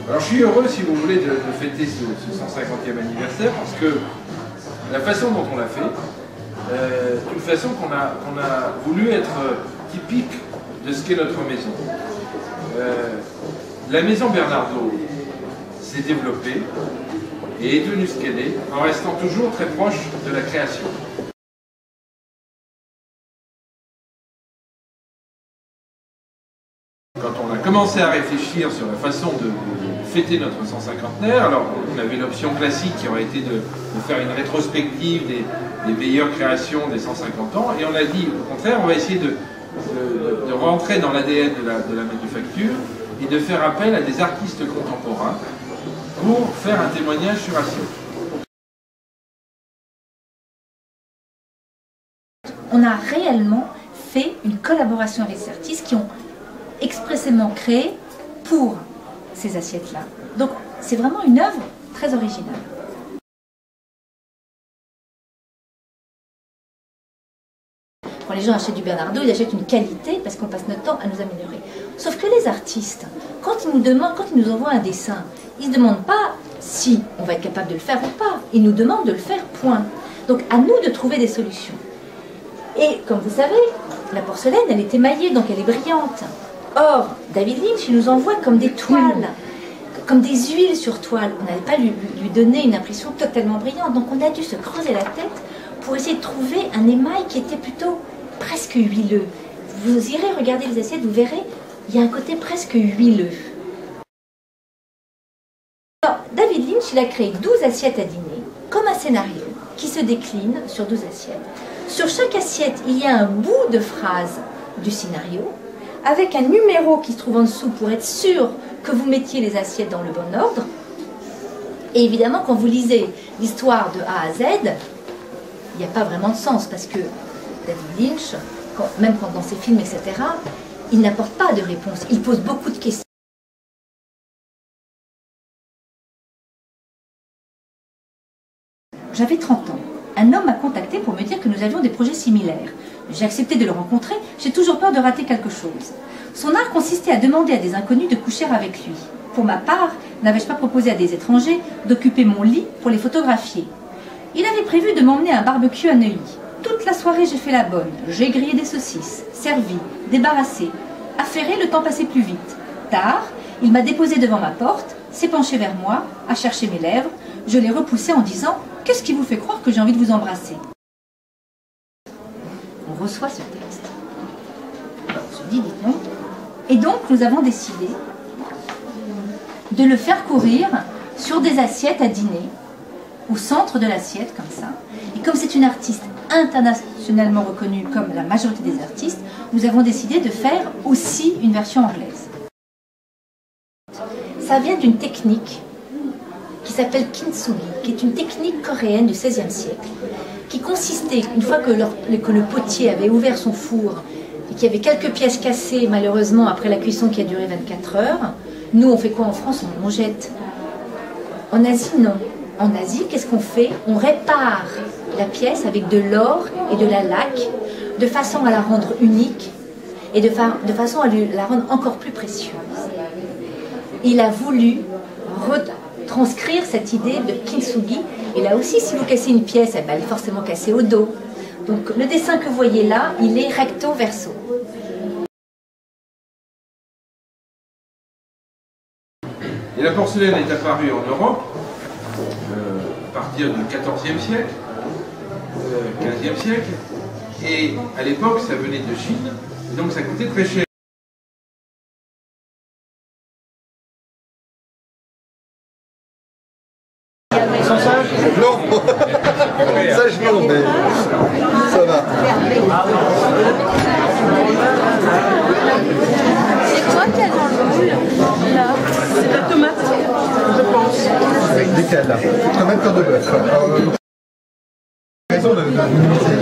Alors je suis heureux, si vous voulez, de fêter ce 150e anniversaire, parce que la façon dont on l'a fait, une façon qu'on a voulu être typique de ce qu'est notre maison. La maison Bernardaud s'est développée et est devenue ce qu'elle est, en restant toujours très proche de la création. Quand on a commencé à réfléchir sur la façon de fêter notre 150e, alors on avait l'option classique qui aurait été de faire une rétrospective des meilleures créations des 150 ans, et on a dit au contraire, on va essayer de rentrer dans l'ADN de la manufacture et de faire appel à des artistes contemporains pour faire un témoignage sur assiette. On a réellement fait une collaboration avec ces artistes qui ont expressément créé pour ces assiettes-là. Donc c'est vraiment une œuvre très originale. Quand les gens achètent du Bernardaud, ils achètent une qualité parce qu'on passe notre temps à nous améliorer. Sauf que les artistes, quand ils nous envoient un dessin, ils ne se demandent pas si on va être capable de le faire ou pas. Ils nous demandent de le faire, point. Donc à nous de trouver des solutions. Et comme vous savez, la porcelaine, elle est émaillée, donc elle est brillante. Or, David Lynch, il nous envoie comme des toiles, comme des huiles sur toile. On n'allait pas lui donner une impression totalement brillante. Donc on a dû se creuser la tête pour essayer de trouver un émail qui était plutôt presque huileux. Vous irez regarder les assiettes, vous verrez, il y a un côté presque huileux. Alors, David Lynch, il a créé 12 assiettes à dîner, comme un scénario, qui se décline sur 12 assiettes. Sur chaque assiette, il y a un bout de phrase du scénario, avec un numéro qui se trouve en dessous pour être sûr que vous mettiez les assiettes dans le bon ordre. Et évidemment, quand vous lisez l'histoire de A à Z, il n'y a pas vraiment de sens, parce que David Lynch, même quand dans ses films, etc., il n'apporte pas de réponse, il pose beaucoup de questions. J'avais 30 ans. Un homme m'a contacté pour me dire que nous avions des projets similaires. J'ai accepté de le rencontrer, j'ai toujours peur de rater quelque chose. Son art consistait à demander à des inconnus de coucher avec lui. Pour ma part, n'avais-je pas proposé à des étrangers d'occuper mon lit pour les photographier? Il avait prévu de m'emmener à un barbecue à Neuilly. Toute la soirée, j'ai fait la bonne. J'ai grillé des saucisses, servi, débarrassé. Affairé, le temps passait plus vite. Tard, il m'a déposé devant ma porte, s'est penché vers moi, a cherché mes lèvres. Je l'ai repoussé en disant « Qu'est-ce qui vous fait croire que j'ai envie de vous embrasser ?» On reçoit ce texte. Alors, on se dit, dites donc. Et donc, nous avons décidé de le faire courir sur des assiettes à dîner, au centre de l'assiette, comme ça. Et comme c'est une artiste internationalement reconnue comme la majorité des artistes, nous avons décidé de faire aussi une version anglaise. Ça vient d'une technique qui s'appelle kintsugi, qui est une technique coréenne du XVIe siècle, qui consistait, une fois que le potier avait ouvert son four et qu'il y avait quelques pièces cassées, malheureusement, après la cuisson qui a duré 24 heures, nous, on fait quoi en France? On jette. En Asie, non. En Asie, qu'est-ce qu'on fait? On répare la pièce avec de l'or et de la laque, de façon à la rendre unique et de façon à la rendre encore plus précieuse. Il a voulu retranscrire cette idée de kintsugi. Et là aussi, si vous cassez une pièce, eh ben, elle est forcément cassée au dos. Donc le dessin que vous voyez là, il est recto verso. Et la porcelaine est apparue en Europe à partir du XIVe siècle, XVe siècle, et à l'époque ça venait de Chine, et donc ça coûtait très cher. Non, sage non, mais ça va. C'est quoi qu'il y a dans le moule là? C'est de la tomate, je pense. Avec desquelles là? Tomate cœur de bœuf. Raison de minimiser.